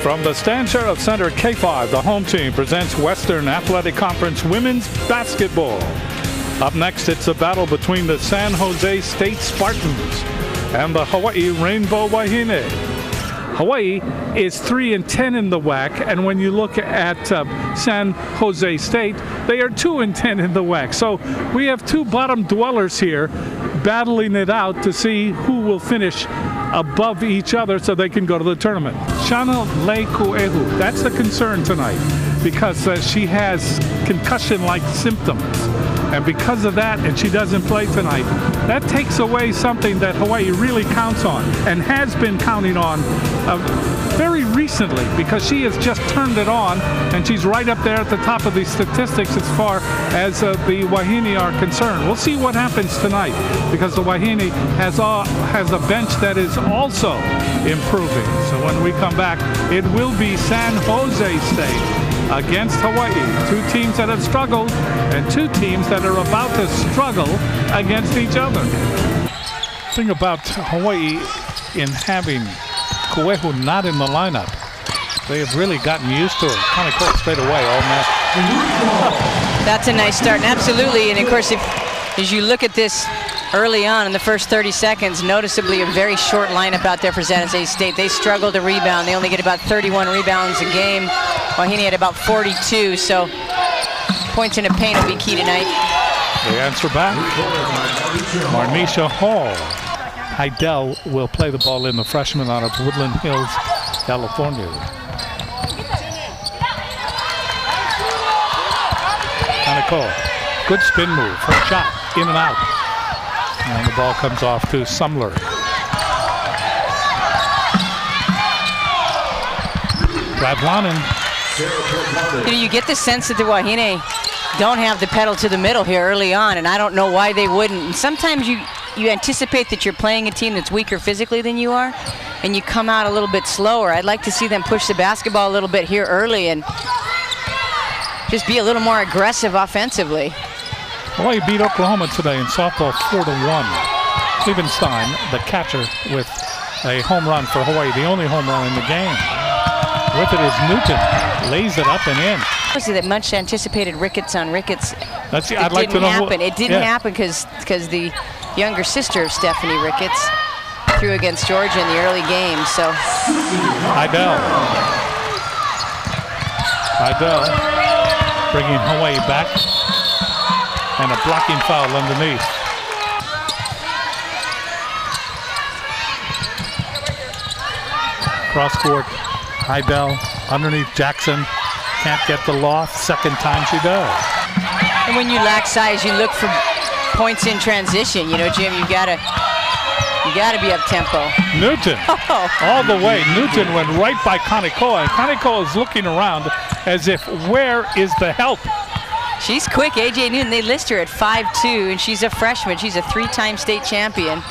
From the Stan Sheriff Center K5, the home team presents Western Athletic Conference Women's Basketball. Up next, it's a battle between the San Jose State Spartans and the Hawaii Rainbow Wahine. Hawaii is 3-10 in the WAC, and when you look at San Jose State, they are 2-10 in the WAC. So we have two bottom dwellers here battling it out to see who will finish above each other so they can go to the tournament. Shana Lekuehu, that's the concern tonight, because she has concussion-like symptoms. And because of that, and she doesn't play tonight, that takes away something that Hawaii really counts on and has been counting on very recently, because she has just turned it on, and she's right up there at the top of the statistics as far as the Wahine are concerned. We'll see what happens tonight, because the Wahine has a bench that is also improving. So when we come back, it will be San Jose State against Hawaii. Two teams that have struggled and two teams that are about to struggle against each other. The thing about Hawaii in having Kuehu not in the lineup, they have really gotten used to it. Kind of caught straight away all match. That's a nice start, and absolutely. And of course, as you look at this early on in the first 30 seconds, noticeably a very short lineup out there for San Jose State. They struggle to rebound. They only get about 31 rebounds a game. Wahine had about 42, so points in the paint will be key tonight. The answer back, Marnisha Hall. Heidel will play the ball in, the freshman out of Woodland Hills, California. Kaneko, good spin move, her shot, in and out. And the ball comes off to Sumler. Ravlanen. You get the sense that the Wahine don't have the pedal to the middle here early on, and I don't know why they wouldn't. And sometimes you anticipate that you're playing a team that's weaker physically than you are, and you come out a little bit slower. I'd like to see them push the basketball a little bit here early and just be a little more aggressive offensively. Hawaii beat Oklahoma today in softball 4-1. Liebenstein, the catcher, with a home run for Hawaii, the only home run in the game. With it is Newton, lays it up and in. Obviously, that much anticipated Ricketts on Ricketts. I'd like to know. It didn't happen because the younger sister of Stephanie Ricketts threw against Georgia in the early game. So Heidel bringing Hawaii back, and a blocking foul underneath. Cross court, Heidel underneath Jackson. Can't get the loft. Second time she does. And when you lack size, you look for points in transition. You know, Jim, you gotta be up tempo. Newton, all the way. Newton went right by Kaneko, and Kaneko is looking around as if, where is the help? She's quick, AJ Newton. They list her at 5'2", and she's a freshman. She's a three-time state champion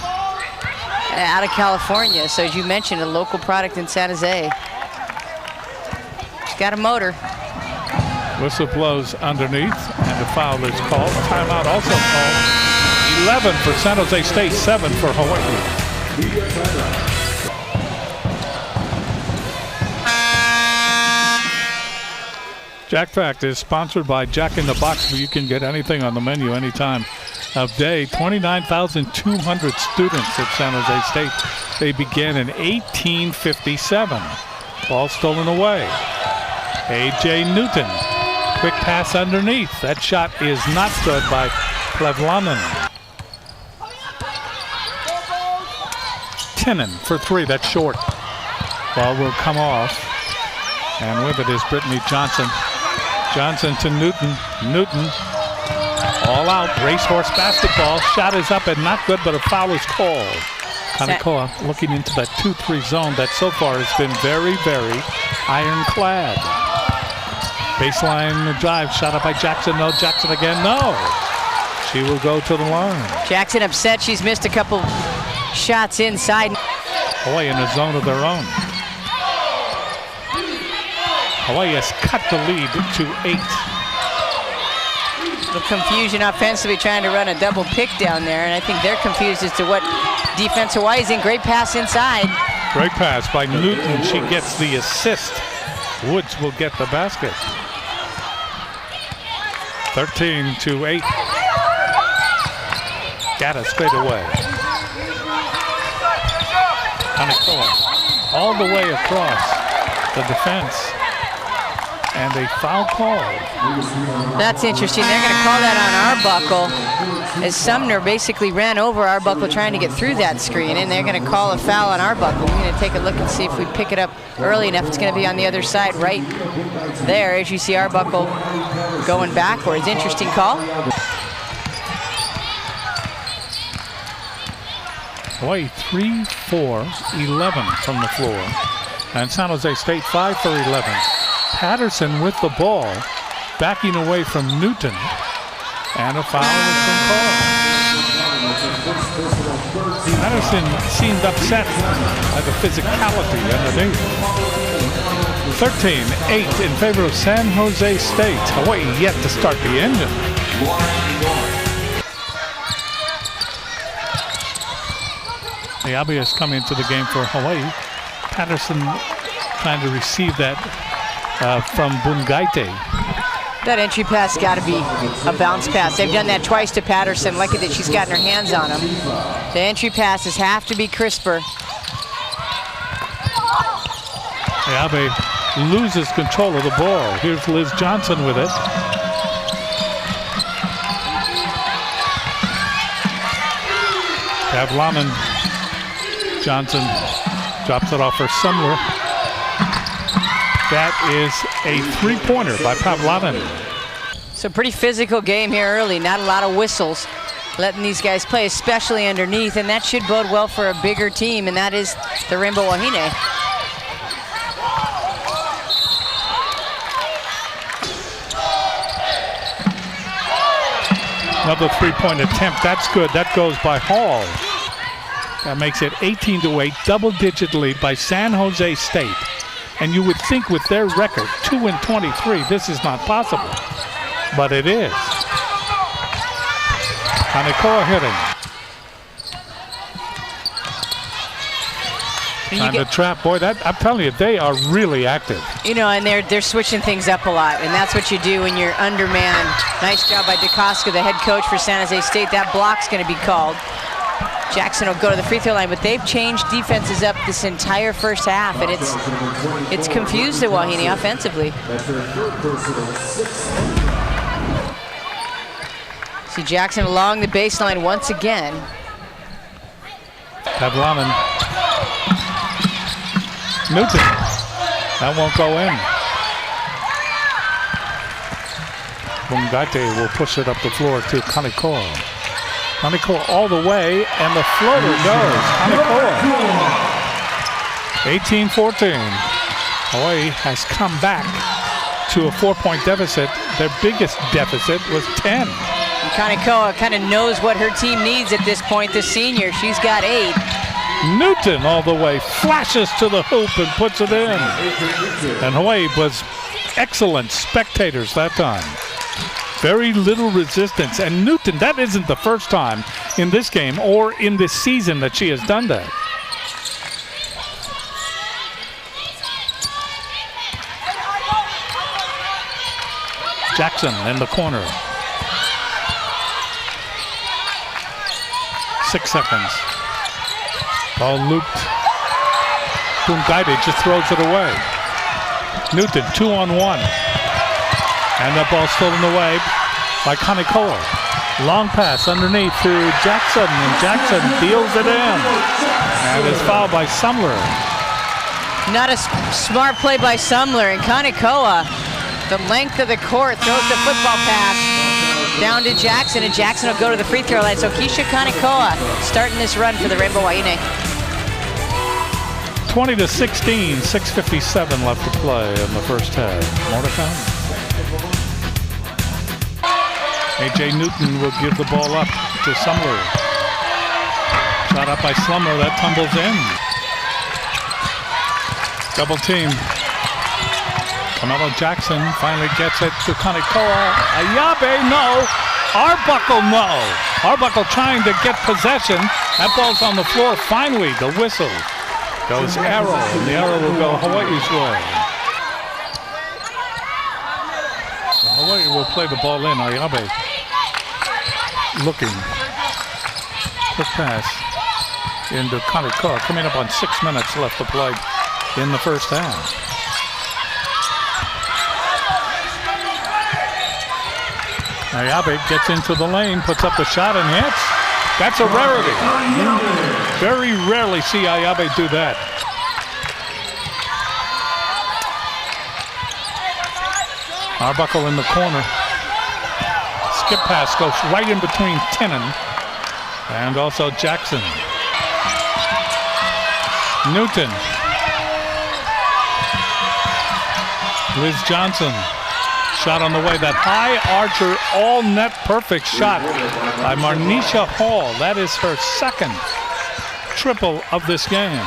out of California. So as you mentioned, a local product in San Jose. She's got a motor. Whistle blows underneath, and the foul is called. Timeout also called. 11 for San Jose State, 7 for Hawaii. Jack Fact is sponsored by Jack in the Box, where you can get anything on the menu anytime of day. 29,200 students at San Jose State. They began in 1857. Ball stolen away. AJ Newton. Quick pass underneath. That shot is not good by Plevlanen. Tinen for three. That's short. Ball will come off. And with it is Brittany Johnson. Johnson to Newton. Newton all out. Racehorse basketball. Shot is up and not good, but a foul is called. Kanekoa looking into that 2-3 zone that so far has been very, very ironclad. Baseline drive, shot up by Jackson. No, Jackson again. No. She will go to the line. Jackson upset. She's missed a couple shots inside. Hawaii in a zone of their own. Hawaii has cut the lead to 8. The confusion offensively, trying to run a double pick down there, and I think they're confused as to what defense Hawaii is in. Great pass inside. Great pass by Newton. She gets the assist. Woods will get the basket. 13-8. Got it straight away. Kaneko all the way across the defense. And a foul call. That's interesting. They're going to call that on Arbuckle, as Sumner basically ran over Arbuckle trying to get through that screen, and they're going to call a foul on Arbuckle. We're going to take a look and see if we pick it up early enough. It's going to be on the other side right there, as you see Arbuckle going backwards. Interesting call. Hawaii 3 for 11 from the floor, and San Jose State 5 for 11. Patterson with the ball, backing away from Newton, and a foul has been called. Patterson seemed upset by the physicality underneath. 13-8 in favor of San Jose State. Hawaii yet to start the engine. Ayabe is coming to the game for Hawaii. Patterson trying to receive that from Bungaite. That entry pass got to be a bounce pass. They've done that twice to Patterson. Lucky that she's gotten her hands on him. The entry passes have to be crisper. Ayabe loses control of the ball. Here's Liz Johnson with it. Pavlonin. Johnson drops it off for Sumner. That is a three-pointer by Pavlonin. So pretty physical game here early. Not a lot of whistles letting these guys play, especially underneath, and that should bode well for a bigger team, and that is the Rainbow Wahine. Another three-point attempt. That's good. That goes by Hall. That makes it 18-8, double-digit lead by San Jose State. And you would think with their record, 2-23, this is not possible. But it is. Kaneko hitting. And the trap, boy, that I'm telling you, they are really active. You know, and they're switching things up a lot, and that's what you do when you're undermanned. Nice job by DeCosca, the head coach for San Jose State. That block's going to be called. Jackson will go to the free throw line, but they've changed defenses up this entire first half, and it's confused the Wahine offensively. See Jackson along the baseline once again. Pavlonin. Newton. That won't go in. Bungate will push it up the floor to Kaneko. Kaneko all the way, and the floater goes. Kaneko. 18-14. Hawaii has come back to a 4-point deficit. Their biggest deficit was 10. And Kaneko kind of knows what her team needs at this point, the senior. She's got 8. Newton all the way, flashes to the hoop and puts it in. And Hawaii was excellent spectators that time. Very little resistance. And Newton, that isn't the first time in this game or in this season that she has done that. Jackson in the corner. 6 seconds. Ball looped. Bungaite just throws it away. Newton 2-on-1. And that ball stolen away by Kaneko. Long pass underneath to Jackson, and Jackson deals it in. And it's fouled by Sumler. Not a smart play by Sumler, and Kaneko, the length of the court, throws the football pass down to Jackson, and Jackson will go to the free throw line. So Keisha Kaneko starting this run for the Rainbow Wahine. 20-16, 6:57 left to play in the first half. More to come. A.J. Newton will give the ball up to Sumler. Shot up by Sumler, that tumbles in. Double team. Camelo Jackson finally gets it to Kaneko. Ayabe, no. Arbuckle, no. Arbuckle trying to get possession. That ball's on the floor. Finally, the whistle. Goes arrow, and the arrow will go Hawaii's way. So Hawaii will play the ball in. Ayabe looking. Quick pass into Kaneko. Coming up on 6 minutes left to play in the first half. Ayabe gets into the lane, puts up the shot and hits. That's a rarity. Very rarely see Ayabe do that. Arbuckle in the corner. Skip pass goes right in between Tenen and also Jackson. Newton. Liz Johnson. Shot on the way. That high archer, all net perfect shot by Marnisha Hall. That is her second triple of this game.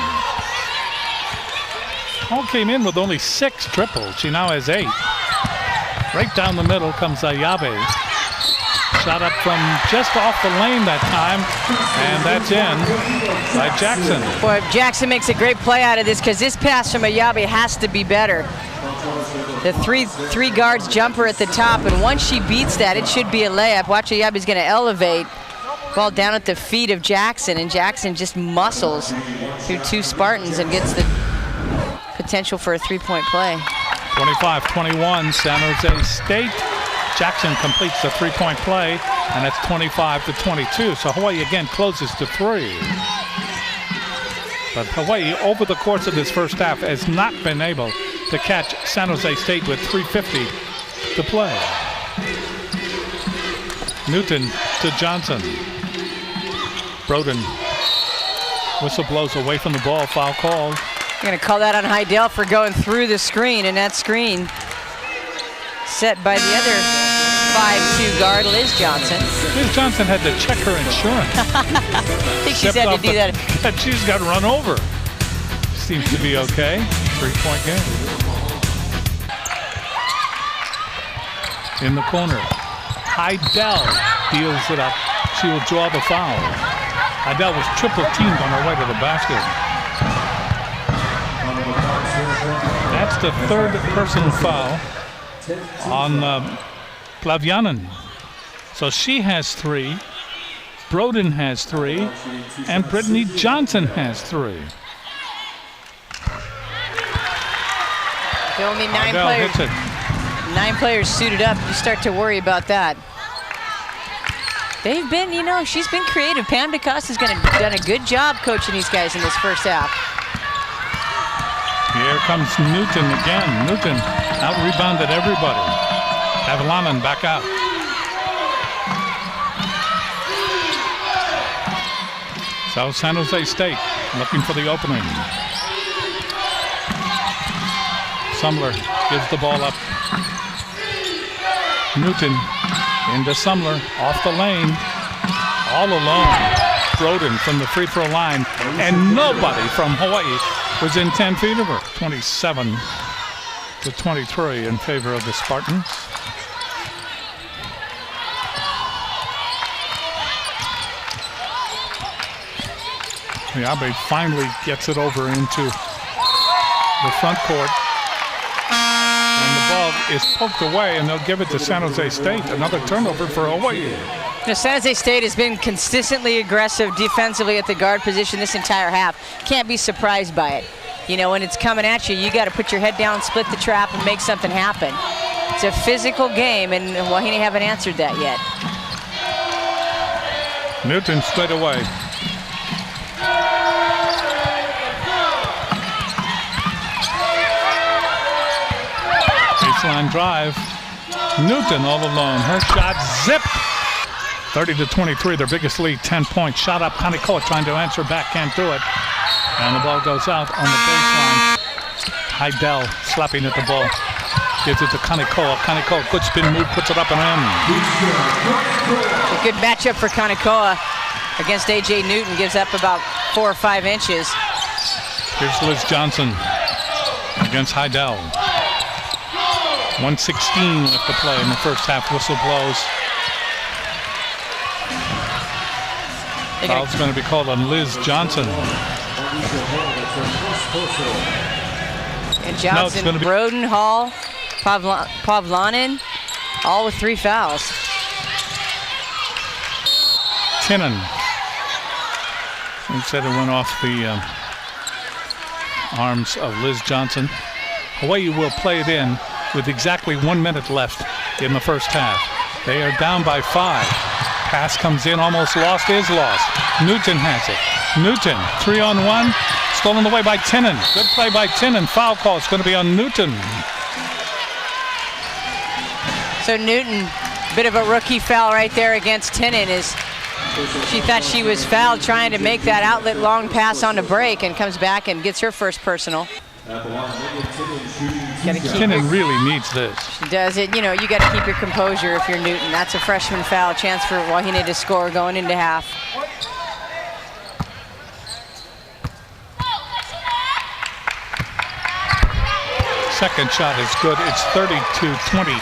Hall came in with only 6 triples. She now has 8. Right down the middle comes Ayabe. Shot up from just off the lane that time, and that's in by Jackson. Boy, Jackson makes a great play out of this because this pass from Ayabe has to be better. The three guards jumper at the top, and once she beats that, it should be a layup. Watch, Ayabe's going to elevate. Ball down at the feet of Jackson, and Jackson just muscles through 2 Spartans and gets the potential for a 3-point play. 25-21, San Jose State. Jackson completes the 3-point play, and it's 25-22. So Hawaii again closes to 3. But Hawaii, over the course of this first half, has not been able to catch San Jose State with 3:50 to play. Newton to Johnson. Broden. Whistle blows away from the ball, foul called. You're going to call that on Heidel for going through the screen, and that screen set by the other 5'2" guard, Liz Johnson. Liz Johnson had to check her insurance. I think she's had to do that. She's got run over. Seems to be okay. 3-point game. In the corner, Heidel deals it up. She will draw the foul. Heidel was triple teamed on her way to the basket. That's the 3rd personal foul on Plavyanen. So she has 3, Broden has 3, and Brittany Johnson has 3. There are only 9 players. Hits it. 9 players suited up. You start to worry about that. They've been, she's been creative. Pam DeCosta's done a good job coaching these guys in this first half. Here comes Newton again. Newton out-rebounded everybody. Avalanen back out. So San Jose State looking for the opening. Sumler gives the ball up. Newton into Sumler, off the lane, all alone. Broden from the free throw line, and nobody from Hawaii was in 10 feet of her. 27-23 in favor of the Spartans. Ayabe finally gets it over into the front court. And the ball is poked away, and they'll give it to San Jose State. Another turnover for Hawaii. San Jose State has been consistently aggressive defensively at the guard position this entire half. Can't be surprised by it. When it's coming at you, you got to put your head down, split the trap, and make something happen. It's a physical game, and Wahine haven't answered that yet. Newton straight away. Baseline drive. Newton all alone. Her shot zip. 30-23, their biggest lead, 10 points. Shot up, Kaneko trying to answer back, can't do it. And the ball goes out on the baseline. Heidel slapping at the ball. Gives it to Kaneko. Kaneko, good spin move, puts it up and in. A good matchup for Kaneko against A.J. Newton. Gives up about 4 or 5 inches. Here's Liz Johnson against Heidel. 1:16 left to play in the first half. Whistle blows. Foul's going to be called on Liz Johnson. And Johnson, Roden, Hall, Pavlanen, all with 3 fouls. Tinen. Instead it went off the arms of Liz Johnson. Hawaii will play it in with exactly 1 minute left in the first half. They are down by 5. Pass comes in, almost lost, is lost. Newton has it. Newton, 3-on-1, stolen away by Tinen. Good play by Tinen. Foul call is going to be on Newton. So Newton, bit of a rookie foul right there against Tinen. She thought she was fouled trying to make that outlet long pass on the break, and comes back and gets her first personal. Tinen really needs this. She does it. You know, you got to keep your composure if you're Newton. That's a freshman foul. Chance for Wahine to score going into half. Second shot is good. It's 32-26.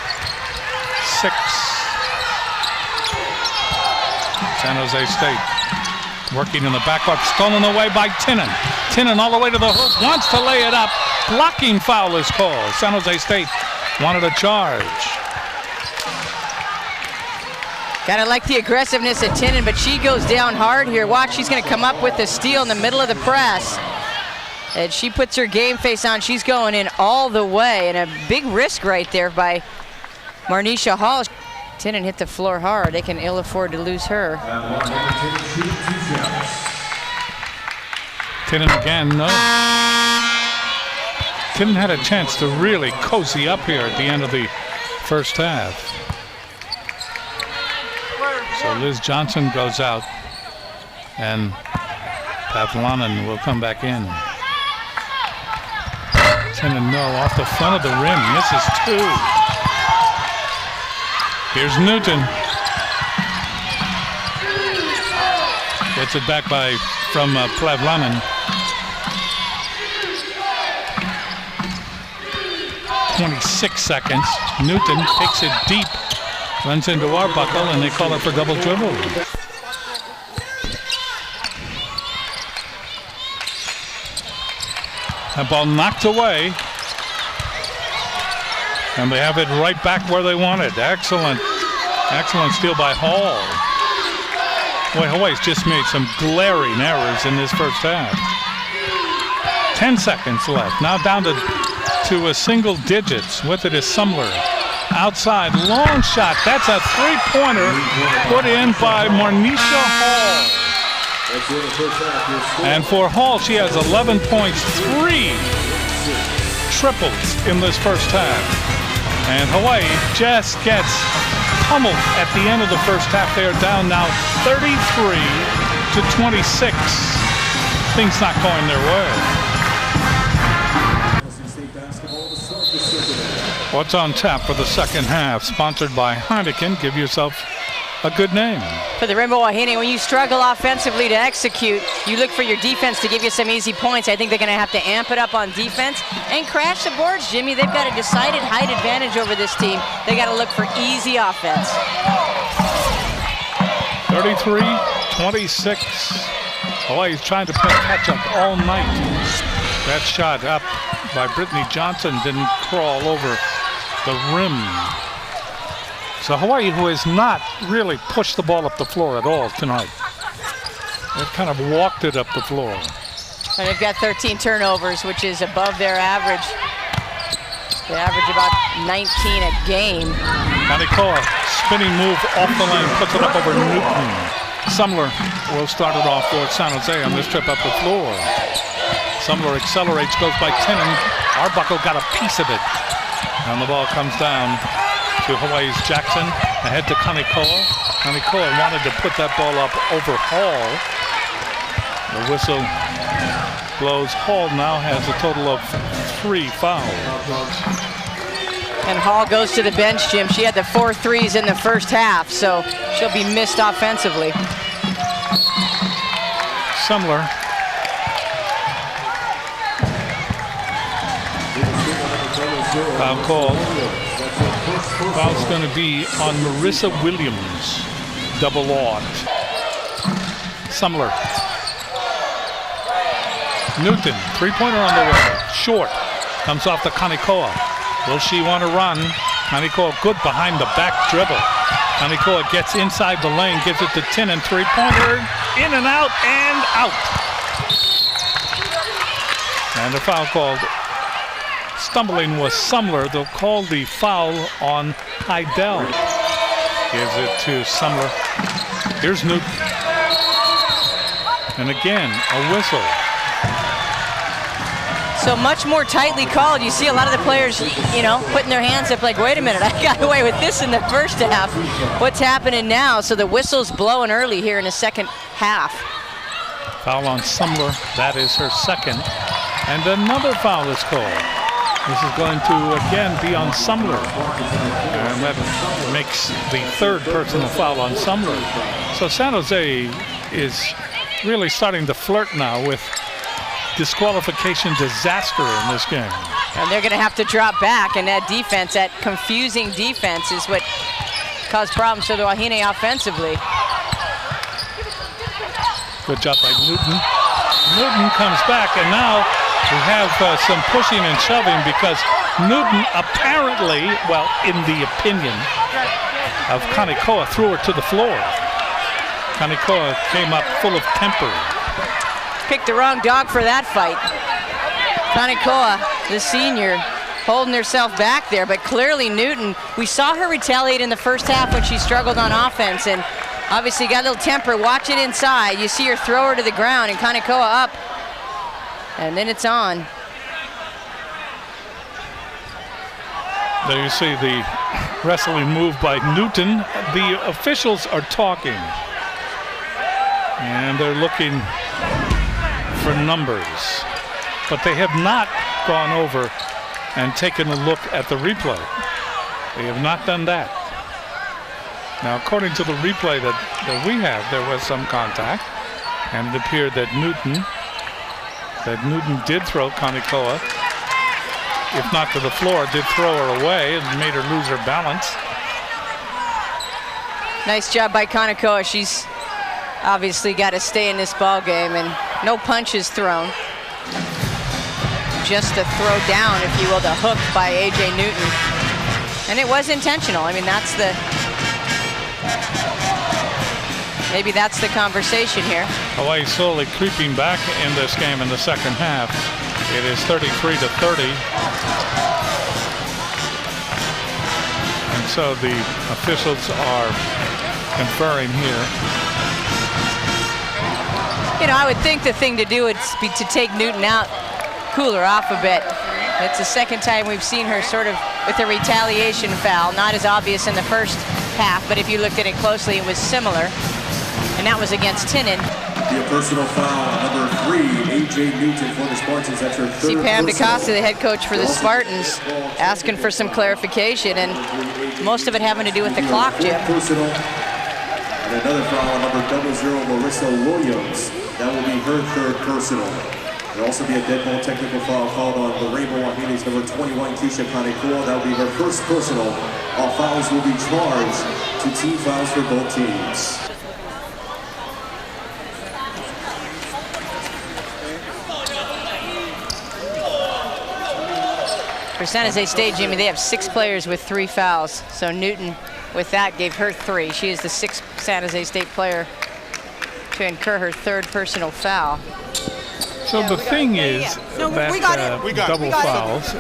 San Jose State working in the backcourt, stolen away by Tinen. Tinen all the way to the hoop, wants to lay it up. Blocking foul is called. San Jose State wanted a charge. Gotta like the aggressiveness of Tinen, but she goes down hard here. Watch, she's gonna come up with the steal in the middle of the press. And she puts her game face on. She's going in all the way, and a big risk right there by Marnisha Hall. Tinen hit the floor hard. They can ill afford to lose her. Tinen again, no. Tinen had a chance to really cozy up here at the end of the first half. So Liz Johnson goes out, and Pavlanen will come back in. Tinen, no, off the front of the rim, misses 2. Here's Newton. Gets it back from Pavlanen. 26 seconds. Newton takes it deep, runs into Arbuckle, and they call it for double dribble. That ball knocked away. And they have it right back where they want it. Excellent. Excellent steal by Hall. Boy, Hawaii's just made some glaring errors in this first half. 10 seconds left. Now down to a single digits. With it is Sumler. Outside, long shot. That's a three-pointer put in by Marnisha Hall. And for Hall, she has 11 points, 3 triples in this first half. And Hawaii just gets pummeled at the end of the first half. They are down now 33-26. Things not going their way. What's on tap for the second half? Sponsored by Heineken. Give yourself a good name. For the Rainbow Wahine, when you struggle offensively to execute, you look for your defense to give you some easy points. I think they're going to have to amp it up on defense and crash the boards, Jimmy. They've got a decided height advantage over this team. They got to look for easy offense. 33-26. Hawaii's trying to play catch up all night. That shot up by Brittany Johnson didn't crawl over the rim. So Hawaii, who has not really pushed the ball up the floor at all tonight. They've kind of walked it up the floor. And they've got 13 turnovers, which is above their average. They average about 19 a game. Kanikoa, spinning move off the lane, puts it up over Newton. Sumler will start it off for San Jose on this trip up the floor. Sumler accelerates, goes by Tinen. Arbuckle got a piece of it. And the ball comes down to Hawaii's Jackson. Ahead to Kanikoa. Kanikoa wanted to put that ball up over Hall. The whistle blows. Hall now has a total of 3 fouls. And Hall goes to the bench, Jim. She had the 4 threes in the first half, so she'll be missed offensively. Sumler. Foul call. Foul's going to be on Marissa Williams. Double aught. Sumler. Newton, three-pointer on the way. Short. Comes off the Kanikoa. Will she want to run? Kanikoa good behind the back dribble. Kanikoa gets inside the lane, gives it to Tinen. Three-pointer. In and out and out. And the foul called. Stumbling was Sumler. They'll call the foul on Heidel. Gives it to Sumler. Here's Newton. And again, a whistle. So much more tightly called. You see a lot of the players, you know, putting their hands up like, wait a minute, I got away with this in the first half. What's happening now? So the whistle's blowing early here in the second half. Foul on Sumler. That is her second. And another foul is called. This is going to, again, be on Sumler. And that makes the third personal foul on Sumler. So San Jose is really starting to flirt now with disqualification disaster in this game. And they're going to have to drop back, and that defense, that confusing defense, is what caused problems for the Wahine offensively. Good job by Newton. Newton comes back, and now we have some pushing and shoving because Newton apparently, well, in the opinion of Kanikoa, threw her to the floor. Kanikoa came up full of temper. Picked the wrong dog for that fight. Kanikoa, the senior, holding herself back there, but clearly Newton, we saw her retaliate in the first half when she struggled on offense, and obviously got a little temper. Watch it inside. You see her throw her to the ground, and Kanikoa up, and then it's on. There you see the wrestling move by Newton. The officials are talking, and they're looking for numbers, but they have not gone over and taken a look at the replay. They have not done that. Now, according to the replay that we have, there was some contact, and it appeared that Newton did throw Kanikoa, if not to the floor, did throw her away and made her lose her balance. Nice job by Kanikoa. She's obviously got to stay in this ball game, and no punches thrown. Just a throw down, if you will, the hook by A.J. Newton. And it was intentional. I mean, maybe that's the conversation here. Hawaii slowly creeping back in this game in the second half. It is 33-30. And so the officials are conferring here. You know, I would think the thing to do would be to take Newton out, cool her off a bit. It's the second time we've seen her sort of with a retaliation foul. Not as obvious in the first half, but if you looked at it closely, it was similar. And that was against Tinen. Be a personal foul, number 3, A.J. Newton for the Spartans. That's her third. See Pam DeCosta, the head coach for the Spartans, asking for some clarification, and most of it having to do with the clock, Jim. Personal. And another foul, number 00, Marissa Williams. That will be her third personal. There'll also be a dead ball technical foul called on the Rainbow Wahine's number 21, Keisha Kanikoa. That will be her first personal. All fouls will be charged to team fouls for both teams. For San Jose State, Jimmy, they have 6 players with 3 fouls. So Newton, with that, gave her 3. She is the 6th San Jose State player to incur her third personal foul. So the thing is that double fouls,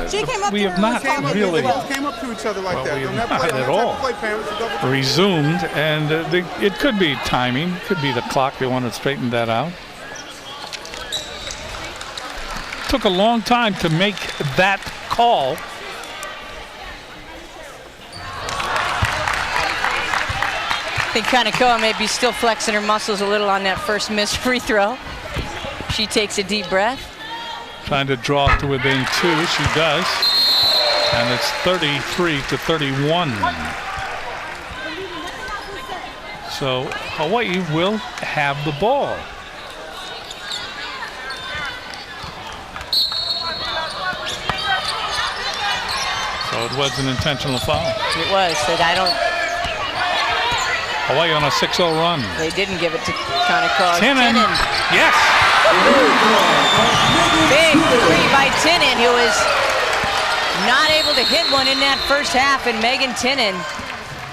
we have not really, came up to each other like that. We have not at all resumed, and it could be timing, could be the clock. They want to straighten that out. Took a long time to make that call. I think Kanikoa may be still flexing her muscles a little on that first missed free throw. She takes a deep breath. Trying to draw to within 2. She does. And it's 33-31. So Hawaii will have the ball. So it was an intentional foul. It was. Hawaii on a 6-0 run. They didn't give it to Kanikoa. Tinen. Yes. Big three by Tinnen, who was not able to hit one in that first half, and Megan Tinnen.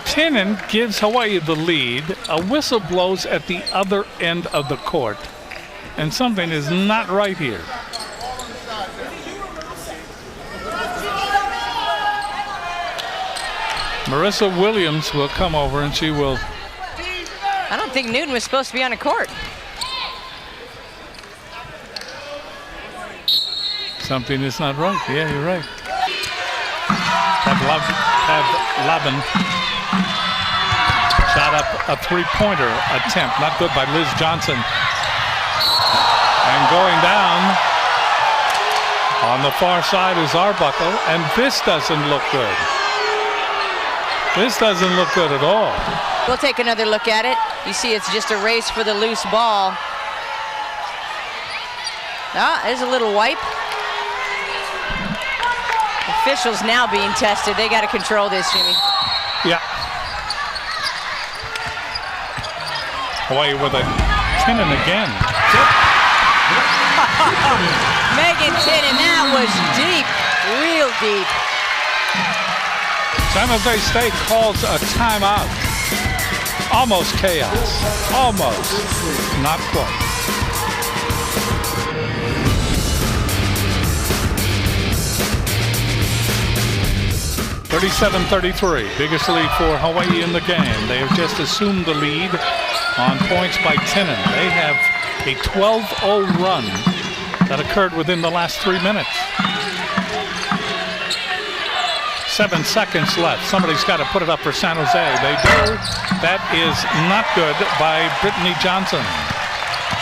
Tinnen gives Hawaii the lead. A whistle blows at the other end of the court, and something is not right here. Marissa Williams will come over and she will. I don't think Newton was supposed to be on the court. Something is not right. Yeah, you're right. Have Lavin shot up a three-pointer attempt. Not good by Liz Johnson. And going down on the far side is Arbuckle, and this doesn't look good. This doesn't look good at all. We'll take another look at it. You see it's just a race for the loose ball. Ah, there's a little wipe. Officials now being tested. They got to control this, Jimmy. Yeah. Hawaii with a Tinnen again. Megan Tinnen, that was deep, real deep. San Jose State calls a timeout. Almost chaos. Almost. Not quite. (37-33), biggest lead for Hawaii in the game. They have just assumed the lead on points by Tinnen. They have a 12-0 run that occurred within the last 3 minutes. 7 seconds left. Somebody's got to put it up for San Jose. They do. That is not good by Brittany Johnson.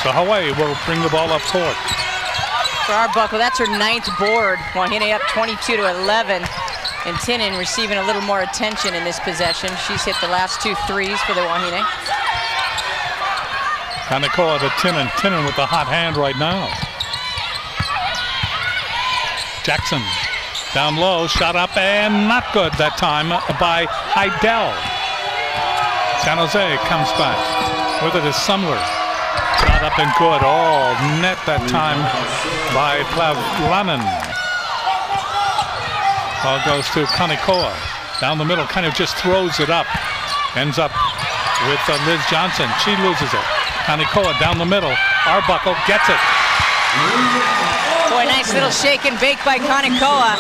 So Hawaii will bring the ball up court. For Arbuckle, that's her 9th board. Wahine up 22-11. And Tinnen receiving a little more attention in this possession. She's hit the last 2 threes for the Wahine. Kaneko to Tinnen. Tinnen with the hot hand right now. Jackson down low, shot up, and not good that time by Heidel. San Jose comes back. With it is Sumler. Shot up and good. Oh, net that time by Plavlanen. Ball goes to Kaneko. Down the middle, kind of just throws it up. Ends up with Liz Johnson. She loses it. Kaneko down the middle. Arbuckle gets it. Boy, nice little shake and bake by Kaneko.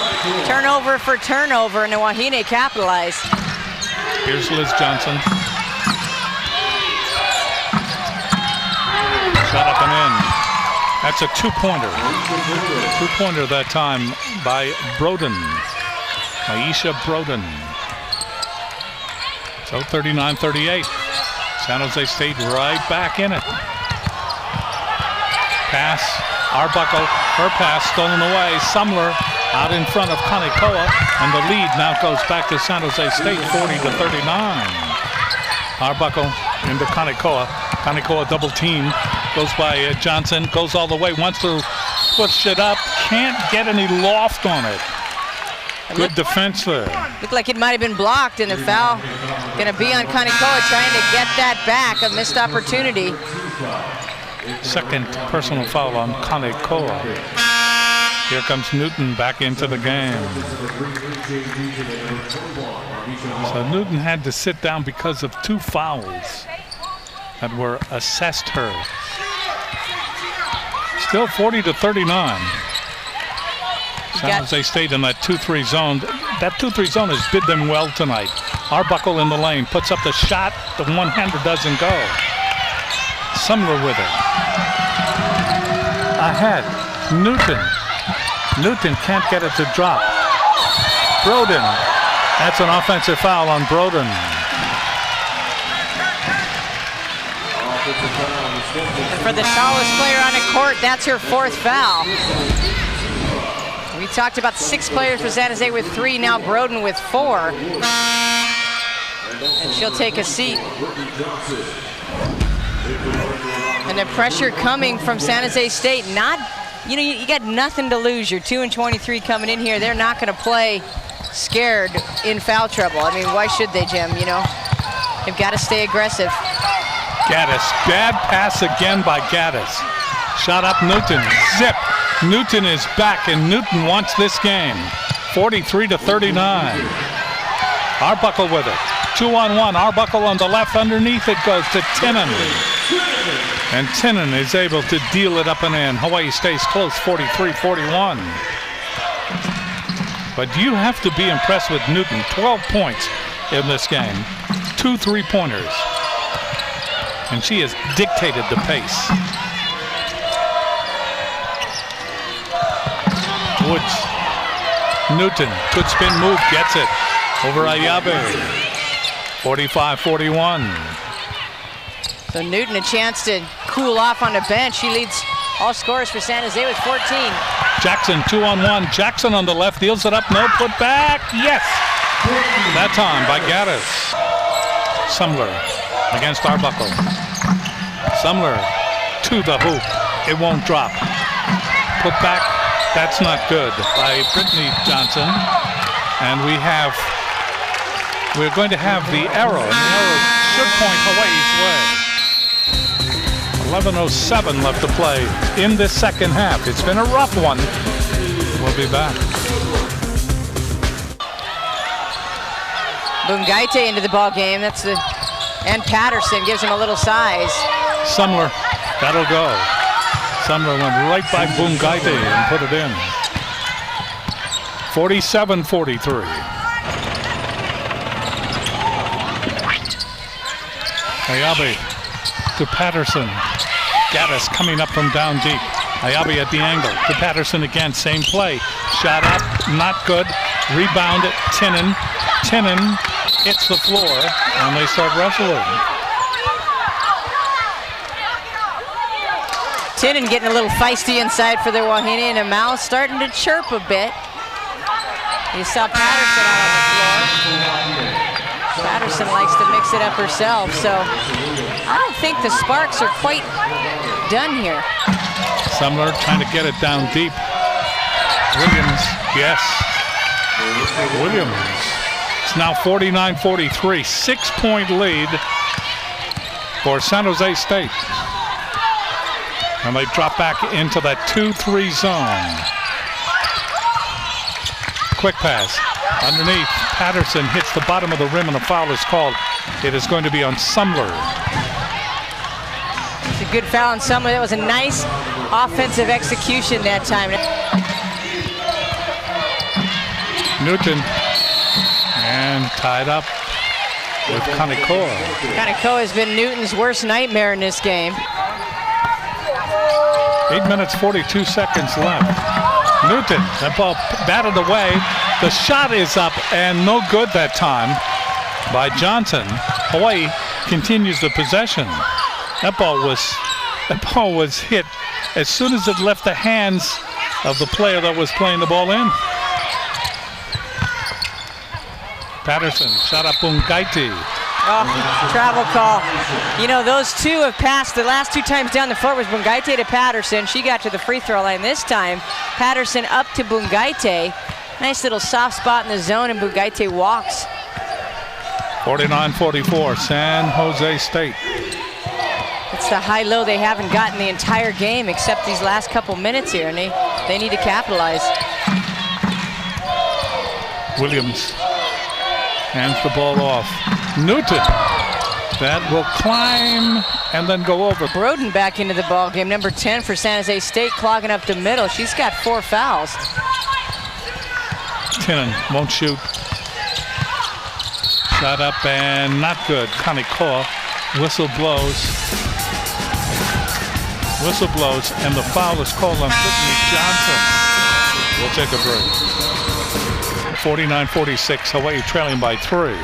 Turnover for turnover, and the Wahine capitalize. Here's Liz Johnson. Shot up and in. That's a two-pointer. Two-pointer that time by Broden. Aisha Broden. So 39-38. San Jose State right back in it. Pass. Arbuckle, her pass stolen away. Sumler out in front of Kaneko, and the lead now goes back to San Jose State, 40-39. Arbuckle into Kaneko. Kaneko double team, goes by Johnson, goes all the way, wants to push it up, can't get any loft on it. Good defense there. Looked like it might have been blocked, and the foul going to be on Kaneko, trying to get that back. A missed opportunity. Second personal foul on Kaneko. Here comes Newton back into the game. So Newton had to sit down because of 2 fouls that were assessed her. Still 40-39. San Jose State in that 2-3 zone. That 2-3 zone has bid them well tonight. Arbuckle in the lane, puts up the shot. The one-hander doesn't go. Sumler with it. Ahead, Newton. Newton can't get it to drop. Broden. That's an offensive foul on Broden. And for the tallest player on the court, that's her 4th foul. We talked about 6 players for San Jose with 3, now Broden with 4. And she'll take a seat. And the pressure coming from San Jose State, you got nothing to lose. You're 2-23 coming in here. They're not going to play scared in foul trouble. I mean, why should they, Jim? They've got to stay aggressive. Gaddis, bad pass again by Gaddis. Shot up Newton. Zip. Newton is back, and Newton wants this game. 43-39. Arbuckle with it. 2-on-1. Arbuckle on the left. Underneath it goes to Tinen. And Tinen is able to deal it up and in. Hawaii stays close, 43-41. But you have to be impressed with Newton. 12 points in this game. 2 3-pointers. And she has dictated the pace. Woods. Newton. Good spin move. Gets it. Over Ayabe. 45-41. So Newton a chance to cool off on the bench. She leads all scorers for San Jose with 14. Jackson 2-on-1. Jackson on the left. Deals it up. No put back. Yes. That time by Gaddis. Sumler against Arbuckle. Sumler to the hoop. It won't drop. Put back. That's not good by Brittany Johnson. And we're going to have the arrow. And the arrow should point Hawaii's way. 11:07 left to play in this second half. It's been a rough one. We'll be back. Bungaite into the ball game. And Patterson gives him a little size. Sumler, that'll go. Sumler went right by Bungaite and put it in. 47-43. Ayabe to Patterson. Gaddis coming up from down deep. Ayabe at the angle to Patterson again. Same play. Shot up, not good. Rebound it. Tinen. Tinen hits the floor, and they start wrestling. Tinen getting a little feisty inside for the Wahine, and a mouse starting to chirp a bit. You saw Patterson out on the floor. Patterson likes to mix it up herself, so I don't think the Sparks are quite done here. Sumler trying to get it down deep. Williams, yes. Williams. It's now 49-43, 6-point lead for San Jose State. And they drop back into that 2-3 zone. Quick pass. Underneath, Patterson hits the bottom of the rim and a foul is called. It is going to be on Sumler. It's a good foul on Sumler. That was a nice offensive execution that time. Newton. And tied up with Kaneko. Kaneko has been Newton's worst nightmare in this game. 8 minutes, 42 seconds left. Newton, that ball batted away. The shot is up and no good that time by Johnson. Hawaii continues the possession. That ball was hit as soon as it left the hands of the player that was playing the ball in. Patterson shot up Bungaite. Oh, travel call. You know, those two have passed the last 2 times down the floor was Bungaite to Patterson. She got to the free throw line this time. Patterson up to Bungaite. Nice little soft spot in the zone, and Bungaite walks. 49-44, San Jose State. It's the high-low they haven't gotten the entire game except these last couple minutes here, and they need to capitalize. Williams hands the ball off. Newton, that will climb and then go over. Broden back into the ball game, number 10 for San Jose State, clogging up the middle. She's got 4 fouls. Tinen won't shoot. Shot up and not good. Kaneko, whistle blows. Whistle blows, and the foul is called on Brittany Johnson. We'll take a break. 49-46, Hawaii trailing by 3.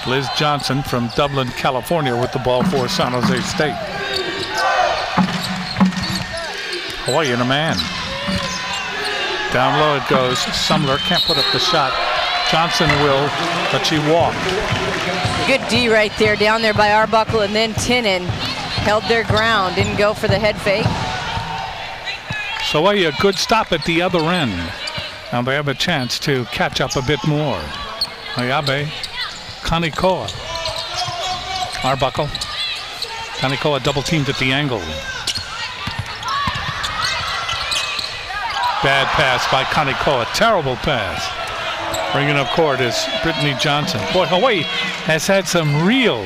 Liz Johnson from Dublin, California with the ball for San Jose State. Hawaii in a man. Down low it goes. Sumler can't put up the shot. Johnson will, but she walked. Good D right there, down there by Arbuckle, and then Tinen held their ground, didn't go for the head fake. So a good stop at the other end. Now they have a chance to catch up a bit more. Ayabe, Kaneko, Arbuckle. Kaneko double teamed at the angle. Bad pass by Kaneko, a terrible pass. Bringing up court is Brittany Johnson. Boy, Hawaii has had some real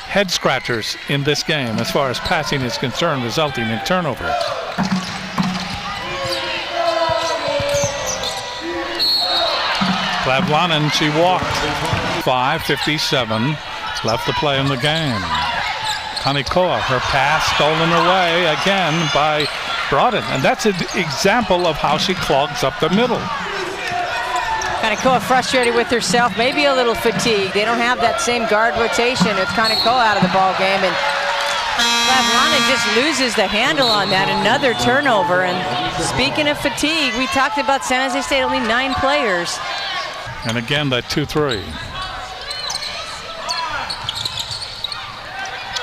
head scratchers in this game as far as passing is concerned, resulting in turnovers. Plavlanen, she walked. 5:57 left to play in the game. Kaneko, her pass stolen away again by Broughton, and that's an example of how she clogs up the middle. Kaneko frustrated with herself, maybe a little fatigued. They don't have that same guard rotation with Kaneko out of the ball game, and Plavlanen just loses the handle on that. Another turnover. And speaking of fatigue, we talked about San Jose State, only 9 players. And again, that 2-3.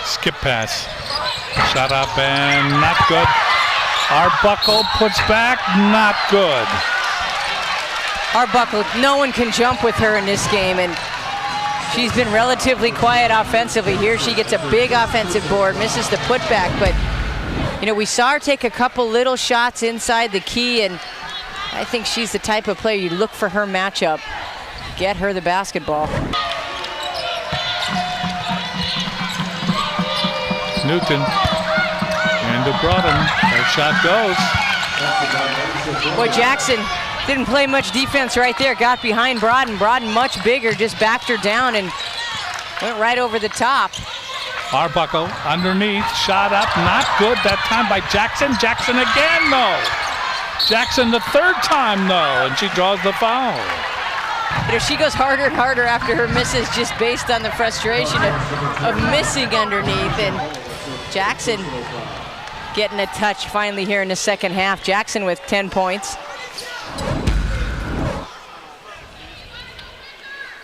Skip pass. Shot up and not good. Arbuckle puts back, not good. Arbuckle, no one can jump with her in this game, and she's been relatively quiet offensively. Here she gets a big offensive board, misses the putback, but you know, we saw her take a couple little shots inside the key, and I think she's the type of player you look for her matchup. Get her the basketball. Newton into Broughton. That shot goes. Boy, Jackson didn't play much defense right there. Got behind Broughton. Broughton much bigger, just backed her down and went right over the top. Arbuckle underneath, shot up, not good that time by Jackson. Jackson again, no. Jackson the third time, no, and she draws the foul. You know, she goes harder and harder after her misses, just based on the frustration of missing underneath. And Jackson getting a touch finally here in the second half. Jackson with 10 points.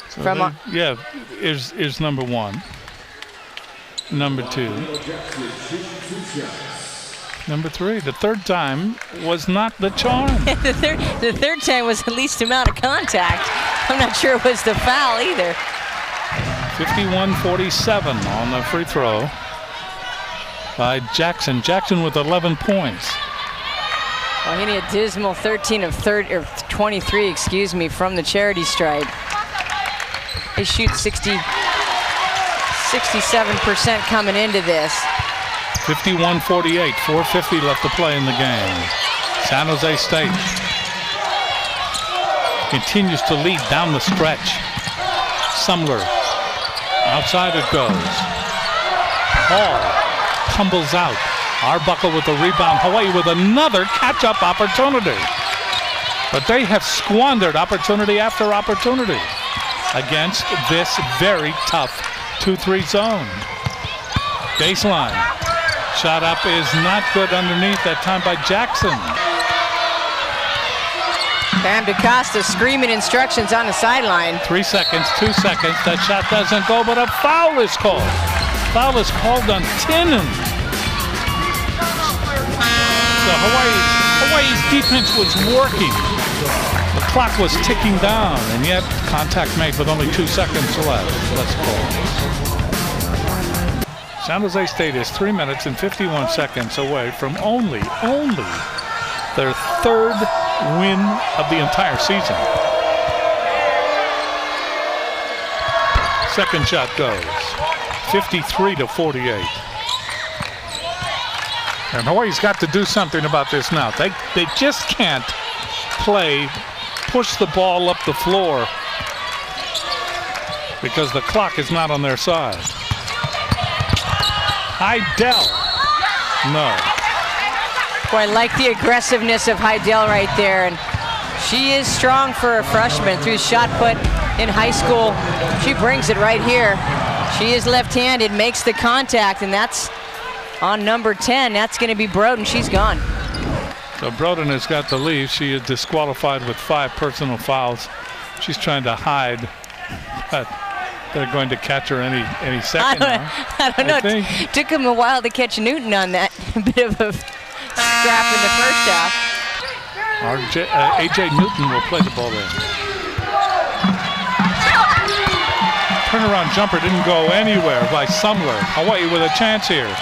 So from yeah, is number 1. Number 2. Number 3. The third time was not the charm. the third time was the least amount of contact. I'm not sure it was the foul either. 51-47 on the free throw by Jackson. Jackson with 11 points. Wahine a dismal 13 of 23, excuse me, from the charity stripe. They shoot 67% coming into this. 51-48, 4:50 left to play in the game. San Jose State continues to lead down the stretch. Sumler, outside it goes. Hall tumbles out. Arbuckle with the rebound. Hawaii with another catch-up opportunity. But they have squandered opportunity after opportunity against this very tough 2-3 zone. Baseline. Shot up is not good underneath, that time by Jackson. Pam DaCosta screaming instructions on the sideline. 3 seconds, 2 seconds. That shot doesn't go, but a foul is called. Foul is called on Tinnen. So Hawaii's defense was working. The clock was ticking down, and yet contact made with only 2 seconds left. Let's call. San Jose State is 3 minutes and 51 seconds away from only their third win of the entire season. Second shot goes. 53-48. And Hawaii's got to do something about this now. They just can't push the ball up the floor because the clock is not on their side. Heidel. No. Boy, I like the aggressiveness of Heidel right there. And she is strong for a freshman. Through shot put in high school, she brings it right here. She is left-handed, makes the contact, and that's on number 10. That's going to be Broughton. She's gone. So Broughton has got to leave. She is disqualified with 5 personal fouls. She's trying to hide, but they're going to catch her any second now. I don't know. It took him a while to catch Newton on that bit of a scrap in the first half. A.J. Newton will play the ball there. Turnaround jumper didn't go anywhere by Sumler. Hawaii with a chance here.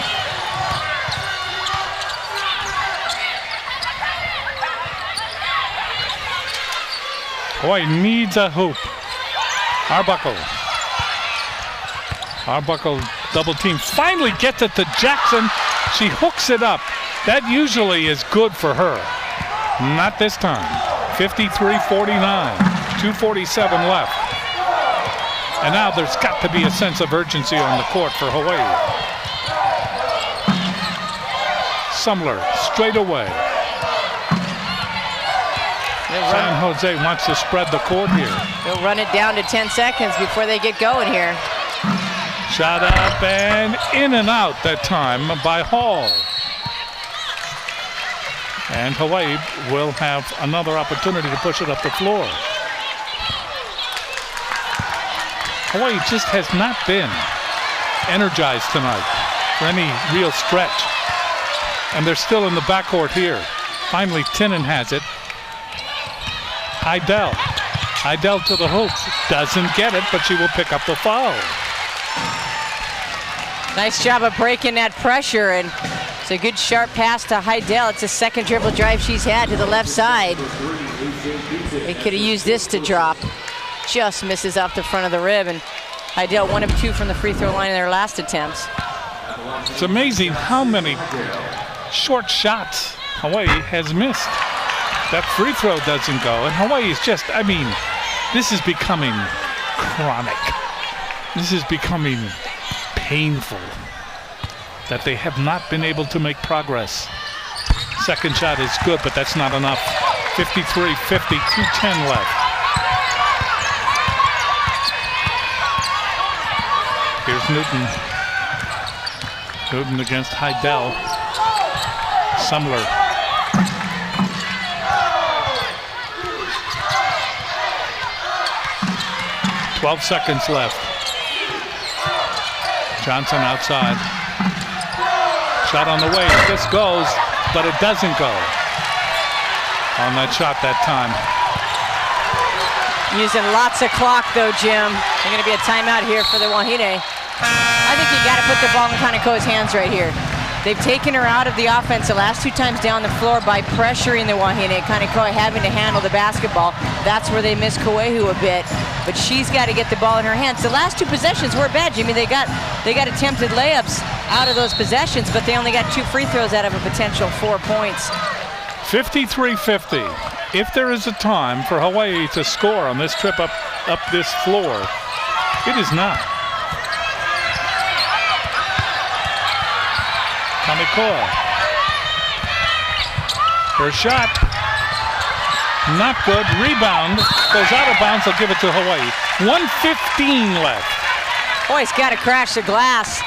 Hawaii needs a hoop. Arbuckle. Arbuckle double team. Finally gets it to Jackson. She hooks it up. That usually is good for her. Not this time. 53-49. 2:47 left. And now there's got to be a sense of urgency on the court for Hawaii. Sumler straight away. San Jose wants to spread the court here. They'll run it down to 10 seconds before they get going here. Shot up and in and out that time by Hall. And Hawaii will have another opportunity to push it up the floor. Hawaii just has not been energized tonight for any real stretch. And they're still in the backcourt here. Finally, Tinnen has it. Heidel. Heidel to the hoop. Doesn't get it, but she will pick up the foul. Nice job of breaking that pressure, and it's a good sharp pass to Heidel. It's the second dribble drive she's had to the left side. They could have used this to drop. Just misses off the front of the rib, and Heidel 1 of 2 from the free throw line in their last attempts. It's amazing how many short shots Hawaii has missed. That free throw doesn't go, and Hawaii is just, I mean, this is becoming chronic. This is becoming painful that they have not been able to make progress. Second shot is good, but that's not enough. 53-50, 2:10 left. Here's Newton. Newton against Heidel. Sumler. "12 seconds left. Johnson outside. Shot on the way. This goes, but it doesn't go on that shot that time. Using lots of clock though, Jim. There's going to be a timeout here for the Wahine. I think you got to put the ball in Kanekoa's hands right here. They've taken her out of the offense the last 2 times down the floor by pressuring the Wahine. Kanekoa having to handle the basketball. That's where they miss Koehu a bit. But she's got to get the ball in her hands. The last 2 possessions were bad, Jimmy. They got attempted layups out of those possessions, but they only got 2 free throws out of a potential 4 points. 53-50. If there is a time for Hawaii to score on this trip up this floor, it is not. Kanekoa. Her shot. Not good. Rebound. Goes out of bounds. They'll give it to Hawaii. 1:15 left. Boy's got to crash the glass.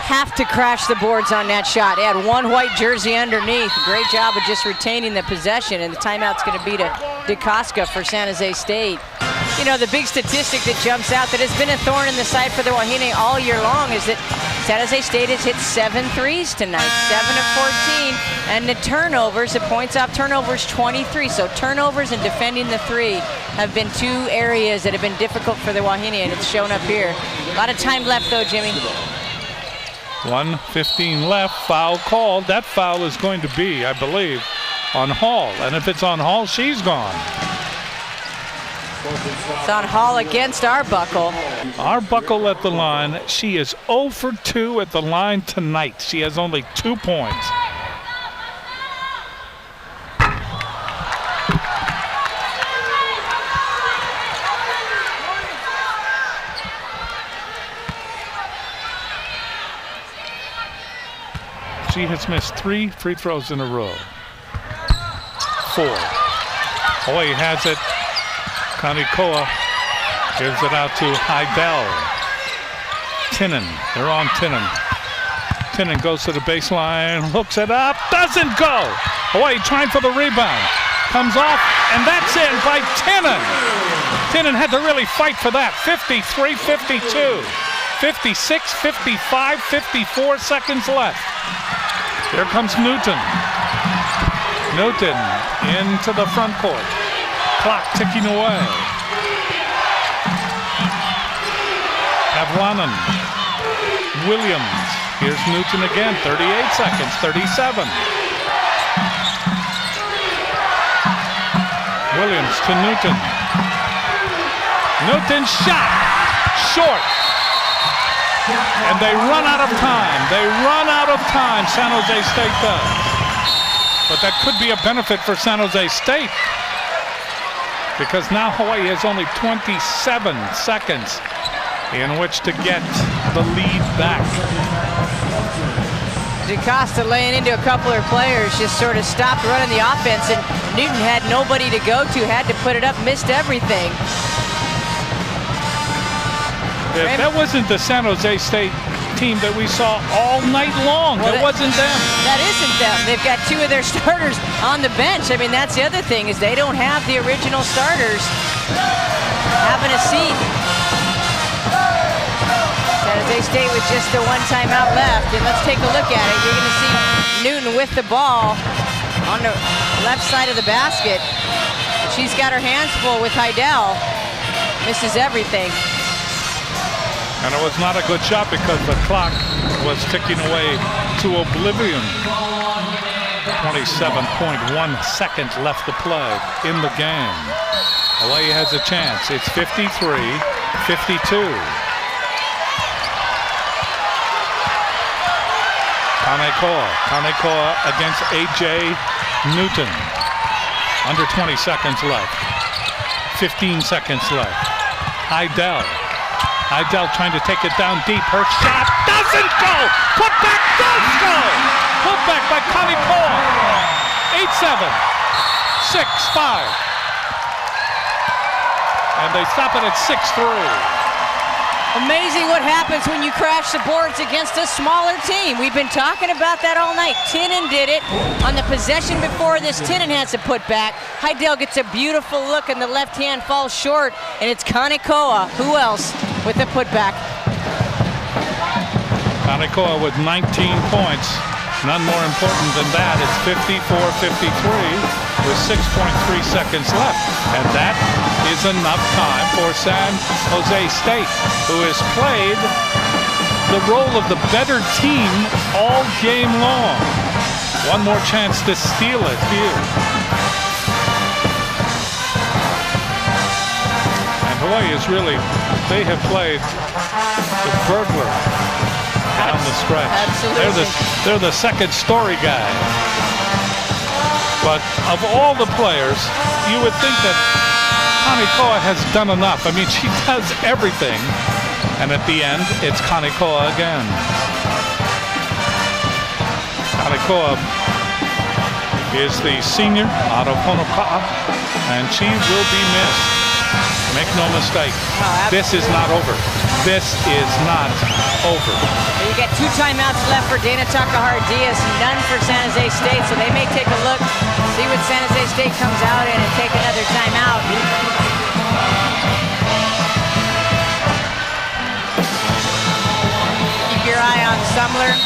Have to crash the boards on that shot. They had 1 white jersey underneath. Great job of just retaining the possession, and the timeout's going to be to DeCosca for San Jose State. You know, the big statistic that jumps out that has been a thorn in the side for the Wahine all year long is that San Jose State has hit 7 threes tonight, 7 of 14, and the turnovers, the points off turnovers, 23. So turnovers and defending the 3 have been 2 areas that have been difficult for the Wahine, and it's shown up here. A lot of time left though, Jimmy. 1:15 left. Foul called. That foul is going to be, I believe, on Hall. And if it's on Hall, she's gone. It's on Hall against Arbuckle. Arbuckle at the line. She is 0 for 2 at the line tonight. She has only 2 points. She has missed 3 free throws in a row. 4. Hawaii has it. Kanekoa gives it out to Heidel. Tinnen. They're on Tinnen. Tinnen goes to the baseline, hooks it up, doesn't go. Hawaii trying for the rebound. Comes off, and that's in by Tinnen. Tinnen had to really fight for that. 53-52. 56, 55, 54 seconds left. Here comes Newton. Newton into the front court. Clock ticking away. Pavlanen. Williams. Here's Newton again. 38 seconds. 37. Williams to Newton. Newton shot. Short. And they run out of time. They run out of time, San Jose State does. But that could be a benefit for San Jose State, because now Hawaii has only 27 seconds in which to get the lead back. DaCosta laying into a couple of players, just sort of stopped running the offense, and Newton had nobody to go to, had to put it up, missed everything. If that wasn't the San Jose State team that we saw all night long, well, it wasn't them. That isn't them. They've got two of their starters on the bench. I mean, that's the other thing, is they don't have the original starters having a seat. San Jose State with just the one timeout left, and let's take a look at it. You're going to see Newton with the ball on the left side of the basket. She's got her hands full with Heidel. Misses everything. And it was not a good shot because the clock was ticking away to oblivion. 27.1 seconds left to play in the game. Hawaii has a chance. It's 53-52. Kanekoa against A.J. Newton. Under 20 seconds left. 15 seconds left. Heidel trying to take it down deep. Her shot doesn't go. Put back does go. Put back by Kanekoa. 8-7. 6-5. And they stop it at 6-3. Amazing what happens when you crash the boards against a smaller team. We've been talking about that all night. Tinnen did it. On the possession before this, Tinnen has to put back. Heidel gets a beautiful look and the left hand falls short, and it's Kanekoa. Who else with the putback? Kanekoa with 19 points. None more important than that. It's 54-53 with 6.3 seconds left. And that is enough time for San Jose State, who has played the role of the better team all game long. One more chance to steal it here. And Hawaii is really, they have played the burglar down the stretch. Absolutely. They're the second story guy. But of all the players, you would think that Kanekoa has done enough. I mean, she does everything. And at the end, it's Kanekoa again. Kanekoa is the senior out of Honoka'a, and she will be missed. Make no mistake, this is not over. This is not over. You got 2 timeouts left for Dana Takahara-Diaz, none for San Jose State, so they may take a look, see what San Jose State comes out in, and take another timeout. Keep your eye on Sumler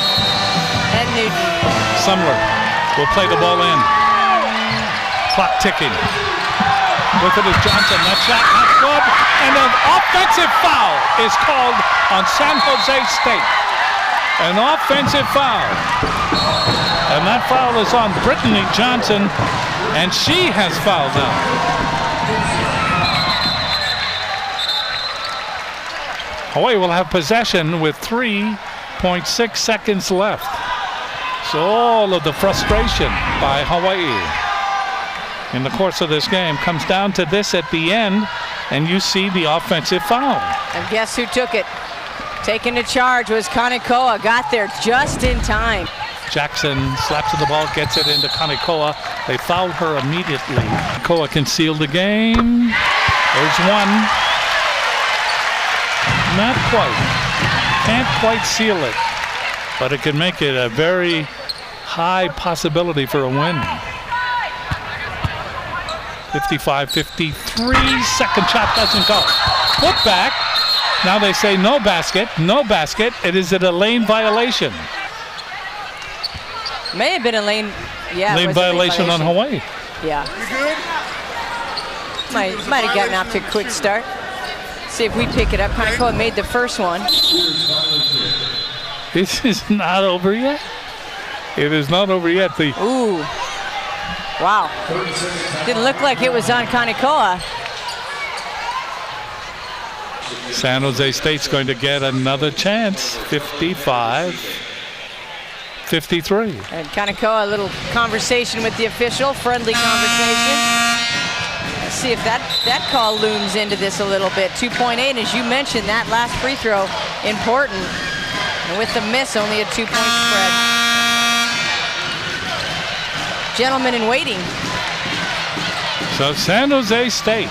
and Newton. Sumler will play the ball in. Clock ticking. With it is Johnson. That shot not good. And an offensive foul is called on San Jose State. An offensive foul. And that foul is on Brittany Johnson. And she has fouled out. Hawaii will have possession with 3.6 seconds left. So all of the frustration by Hawaii in the course of this game comes down to this at the end, and you see the offensive foul. And guess who took it? Taking the charge was Kanekoa. Got there just in time. Jackson slaps to the ball, gets it into Kanekoa. They fouled her immediately. Kanekoa can seal the game. There's one. Not quite. Can't quite seal it. But it can make it a very high possibility for a win. 55-53, second shot doesn't go. Put back. Now they say no basket, no basket. It is a lane violation. May have been a lane, lane violation on Hawaii. Yeah. Might have gotten off to a quick start. See if we pick it up. Kanekoa made the first one. This is not over yet. It is not over yet. Ooh. Wow. Didn't look like it was on Kanekoa. San Jose State's going to get another chance. 55-53. And Kanekoa, a little conversation with the official, friendly conversation. Let's see if that call looms into this a little bit. 2.8, as you mentioned, that last free throw, important. And with the miss, only a 2-point spread. Gentlemen in waiting. So San Jose State,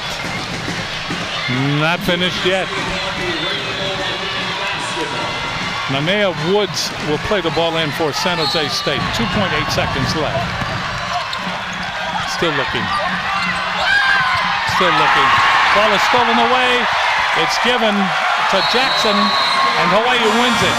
not finished yet. Nanea Woods will play the ball in for San Jose State. 2.8 seconds left. Still looking. Still looking. Ball is stolen away. It's given to Jackson, and Hawaii wins it.